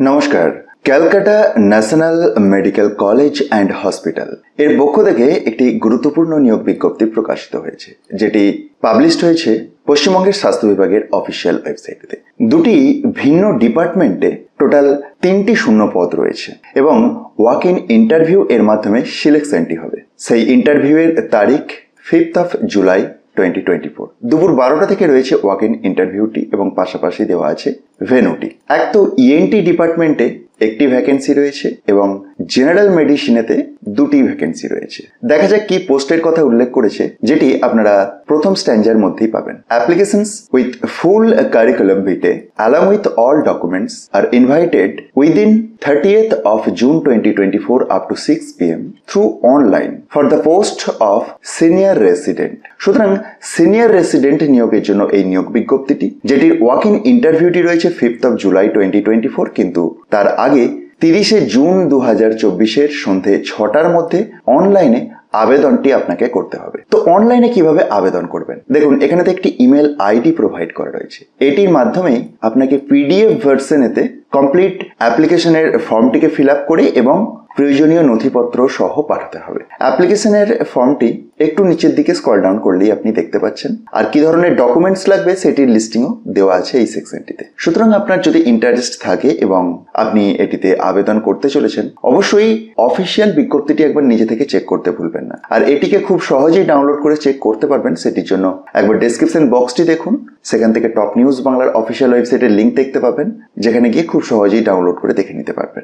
নমস্কার। Calcutta national medical college and hospital এর পক্ষ থেকে একটি গুরুত্বপূর্ণ নিয়োগ বিজ্ঞপ্তি প্রকাশিত হয়েছে, যেটি পাবলিশড হয়েছে পশ্চিমবঙ্গের স্বাস্থ্য বিভাগের অফিসিয়াল ওয়েবসাইটে। দুটি ভিন্ন ডিপার্টমেন্টে টোটাল 3টি শূন্য পদ রয়েছে এবং ওয়াক ইন ইন্টারভিউ এর মাধ্যমে সিলেকশনটি হবে। সেই ইন্টারভিউয়ের তারিখ 5 জুলাই 2024 দুপুর 12টা থেকে রয়েছে ওয়াক ইন ইন্টারভিউটি এবং পাশাপাশি দেওয়া আছে ভেন্যুটি। এক তো ইএনটি ডিপার্টমেন্টে একটি ভ্যাকেন্সি রয়েছে এবং জেনারেল মেডিসিনেতে দুটি ভ্যাকেন্সি রয়েছে। দেখা যাক কি পোস্টের কথা উল্লেখ করেছে, যেটি আপনারা প্রথম স্ট্যান্ডার মধ্যেই পাবেন। অ্যাপ্লিকেশনস উইথ ফুল কারিকুলাম ভিটে along with all documents are invited within 30th of June 2024 up to 6 p.m. through online for the post of senior resident। সুতরাং সিনিয়র রেসিডেন্ট নিয়োগের জন্য এই নিয়োগ বিজ্ঞপ্তিটি, যেটির ওয়াক ইন ইন্টারভিউটি রয়েছে 5 জুলাই 2024, কিন্তু তার আগে 30 জুন 2024 সন্ধে 6টার মধ্যে অনলাইনে আবেদনটি আপনাকে করতে হবে। তো অনলাইনে কিভাবে আবেদন করবেন, দেখুন এখানে তো একটি ইমেল আইডি প্রোভাইড করা রয়েছে। এটির মাধ্যমেই আপনাকে পিডিএফ ভার্সনেতে কমপ্লিট অ্যাপ্লিকেশনের ফর্মটিকে ফিল আপ করে এবং প্রয়োজনীয় নথিপত্র সহ পাঠাতে হবে। অ্যাপ্লিকেশনের ফর্মটি একটু নিচের দিকে স্ক্রল ডাউন করলেই আপনি দেখতে পাচ্ছেন, আর কি ধরনের ডকুমেন্টস লাগবে সেটির লিস্টিংও দেওয়া আছে এই সেকশনটিতে। সুতরাং আপনার যদি ইন্টারেস্ট থাকে এবং আপনি এটিতে আবেদন করতে চলেছেন, অবশ্যই অফিসিয়াল বিজ্ঞপ্তিটি একবার নিজে থেকে চেক করতে ভুলবেন না। আর এটিকে খুব সহজেই ডাউনলোড করে চেক করতে পারবেন, সেটির জন্য একবার ডেসক্রিপশন বক্সটি দেখুন, সেখান থেকে টপ নিউজ বাংলার অফিসিয়াল ওয়েবসাইটের লিঙ্ক দেখতে পাবেন, যেখানে গিয়ে খুব সহজেই ডাউনলোড করে দেখে নিতে পারবেন।